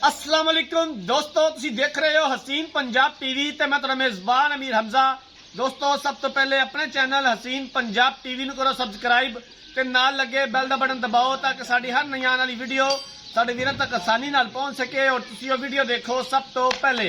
अस्सलाम वालेकुम दोस्तों, तुसीं देख रहे हो हसीन पंजाब टीवी ते मैं तुहाडा मेज़बान अमीर हमजा। दोस्तों, सब तो पहले अपने चैनल हसीन पंजाब टीवी नूं करो सबसक्राइब ते नाल लगे बैल दा बटन दबाओ ताकि साडी हर नई आने वाली वीडियो साडे वीरां तक आसानी नाल पहुंच सके और तुसीं वो वीडियो देखो सब तो पहले।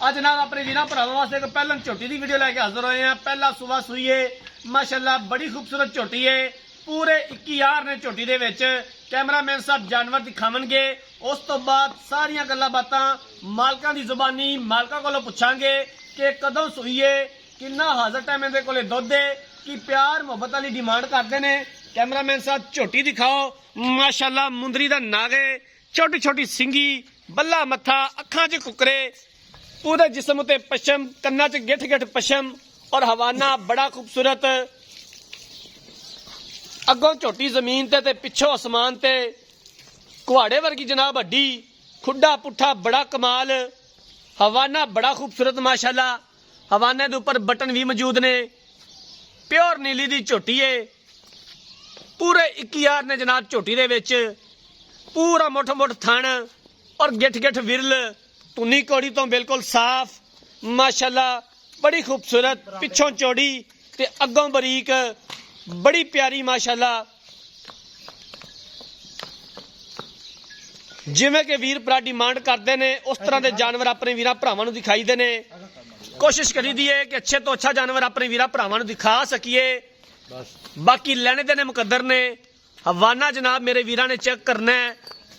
अज जनाब अपने वीरां भरावां वास्ते एक पहलन झोटी की वीडियो लैके हाजिर होए हैं। पहला सुबह सूई है, माशाअल्लाह बड़ी खूबसूरत झोटी है। पूरे 21 ने झोटी दे विच कैमरामैन साहब जानवर दिखावणगे। उस तो बाद सारियां गल्लां बातां मालकां दी जुबानी मालकां कोलों पुछांगे कि कदों सूई है, किन्ना हाजर टाइम इहदे कोले दुध है, कि प्यार मुहब्बत वाली डिमांड करदे ने। कैमरामैन साहब झोटी दिखाओ, माशाअल्लाह मुंदरी दा नागे, छोटी छोटी सिंगी, बल्ला मत्था, अखां च कुकरे, पूरे जिस्म उते पशम, कन्ना च गिठ गिठ पशम और हवाना बड़ा खूबसूरत। अगों झोटी जमीन ते पिछों आसमान ते, कुहाड़े वर्गी जनाब हड्डी, खुड्डा पुट्ठा बड़ा कमाल, हवाना बड़ा खूबसूरत माशाअल्लाह। हवाने दे उपर बटन भी मौजूद ने। प्योर नीली दी झोटी है। पूरे 21 ने जनाब झोटी दे विच पूरा मुठ मुठ थण और गिठ गिठ विरल, धुनी कौड़ी तो बिल्कुल साफ माशाअल्लाह, बड़ी खूबसूरत। पिछों चौड़ी ते अगों बरीक, बड़ी प्यारी माशाअल्लाह। जिवें कि वीर भरा डिमांड करते हैं उस तरह के जानवर अपने वीरां भरावां नूं दिखाई दे ने। कोशिश करी दी है कि अच्छे तो अच्छा जानवर अपने वीरां भरावां नूं दिखा सकीए। बाकी लेने देने मुकद्दर ने। हवाना जनाब मेरे वीरां ने चेक करना है,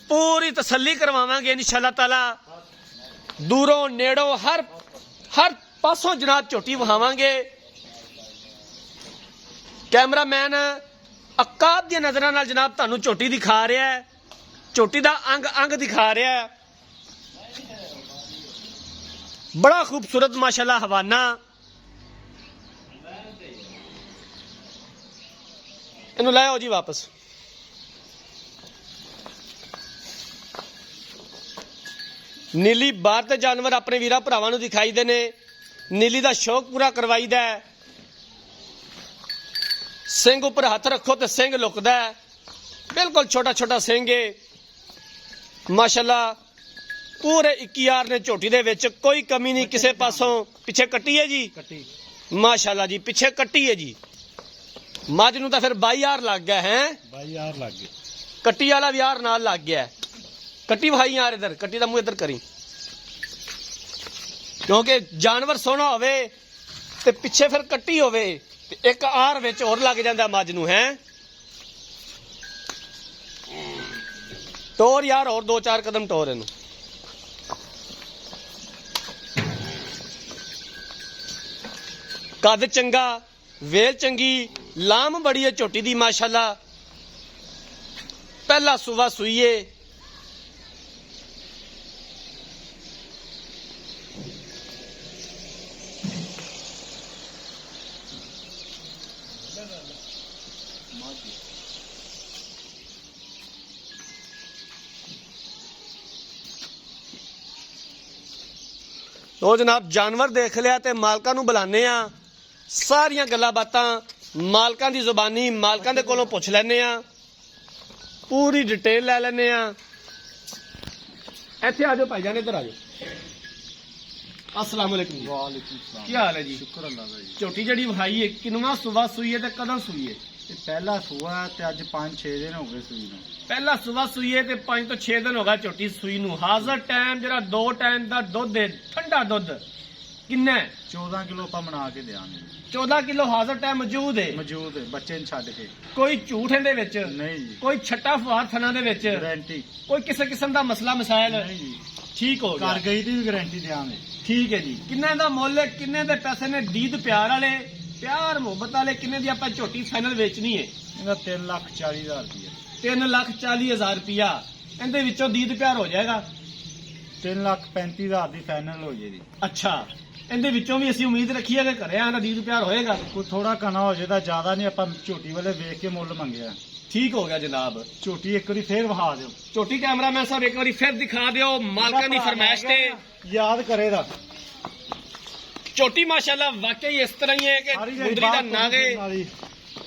पूरी तसल्ली करवावांगे इंशाअल्लाह ताला। दूरों नेड़ों हर पासों जनाब झोटी वहावांगे। कैमरामैन अकाब दी नजरां नाल जनाब तुहानूं झोटी दिखा रहा है, झोटी दा अंग अंग दिखा रहा है। बड़ा खूबसूरत माशाअल्लाह हवाना। इनू लै आओ जी वापस। नीली बाहर ते जानवर अपने वीरां भरावां नूं दिखाई दे ने। नीली दा शौक पूरा करवाईदा है। सिंह उपर हथ रखो तो सिंह लुकदा है, बिल्कुल छोटा छोटा सिंह है माशाअल्लाह। पूरे 21 ने झोटी दे विच कोई कमी नहीं किसी पासों। पिछे कट्टी है जी, माशाअल्लाह जी, पिछे कट्टी है जी। मझ नूं तां फिर 22,000 लग गया है। 22,000 लग गए। कट्टी वाला भी यार नाल लग गया। कट्टी भाई यार इधर, कट्टी दा मुंह इधर करी, क्योंकि जानवर सोहना होवे ते पिछे फिर कट्टी होवे ते एक आर विच होर लग जांदा मझ नूं है। टोर यार और 2-4 कदम टोर इनू। कद चंगा, वेल चंगी, लाम बड़ी है झोटी दी माशाअल्लाह। पहला सुबह सुईए। तो जनाब जानवर देख लिया ते मालकां नूं बुलाने आ। सारियां गल्लां बातां मालकां दी जुबानी मालकां दे कोलों पुछ लैने आ, पूरी डिटेल लै लैने आ। इत्थे आ जाओ भाईजान, इधर आ जाओ। अस्सलाम वालेकुम। वालेकुम सलाम। की हाल है जी? शुक्र अल्लाह दा जी। झोटी जड़ी विखाई है किन्नवां सुबह सूई है ते कदों सूई है? ये पहला सुआ ते अज 5-6 दिन हो गए सूई नूं। पहला सुबह सूई है ते 5 तो 6 दिन हो गए झोटी सूई नूं। हाजर टाइम जरा 2 टाइम दा दुध है, ठंडा दुध किन्ना है? 14 किलो पा बना के देंगे। 14 किलो हाजर टाइम मौजूद है। मौजूद है बच्चे ने छड्ड के। कोई झूठ इहदे विच नहीं जी, कोई छट्टा फवार थना दे विच गारंटी कोई किसी किस्म दा मसला मसाइल नहीं जी। ठीक हो गया। कर गई दी भी गारंटी देंगे। ठीक है जी। किन्ने दा मुੱਲ है, किन्ने दे पैसे ने? दीद प्यार वाले, प्यार मुहब्बत वाले किन्ने दी आपां झोटी फाइनल बेचनी है? इहदा 3,40,000 रुपया। 3,40,000 रुपया। इहदे विचों दीद प्यार हो जाएगा? 3,35,000 दी फाइनल हो जाएगी। अच्छा, इहदे विचों भी असीं उम्मीद रखी है कि घरे आना दीद प्यार होएगा? कोई थोड़ा कना हो जाए, ज्यादा नहीं। आपां झोटी वाले वेख के मुੱਲ मंगया। ठीक हो गया जनाब। झोटी एक बारी फिर वहा दो। झोटी कैमरामैन साहब एक बार फिर दिखा दियो मालकां दी फरमाइश ते याद करेगा। झोटी माशाअल्लाह वाकई इस तरह ही है कि मुंदरी दा नागे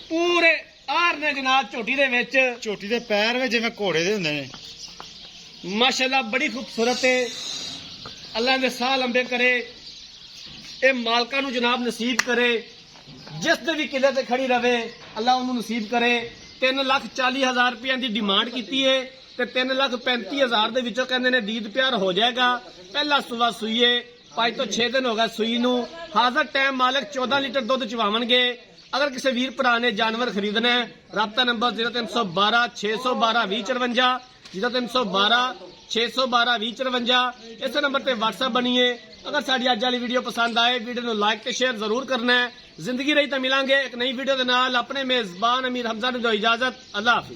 पूरे आर ने जनाब झोटी दे विच। झोटी दे पैर वे जिवें घोड़े दे हुंदे ने। माशाल्लाह बड़ी खूबसूरत है। अल्लाह ने साह लंबे करे, ये मालका नू जनाब नसीब करे, जिस दे भी किले ते खड़ी रवे अल्लाह उन्होंने नसीब करे। 3,40,000 रुपया की डिमांड की है ते 3,35,000 दे विचों कहंदे ने दीद प्यार हो जाएगा। पहला सुबह सुईए 5 तो 6 दिन हो गए सुई नू। हाजर टाइम मालिक 14 लीटर दुध चवावणगे। अगर किसी वीर भरा ने जानवर खरीदना है, राबता नंबर 0312 612 2054, 0312 612 2054, इस नंबर पर व्हाट्सएप बनीए। अगर साड़ी अज वाली वीडियो पसंद आए, वीडियो को लाइक ते शेयर जरूर करना है। जिंदगी रही तो मिलांगे एक नई वीडियो के नाल। अपने मेजबान अमीर हमजा ने दो इजाजत। अल्लाह हाफिज।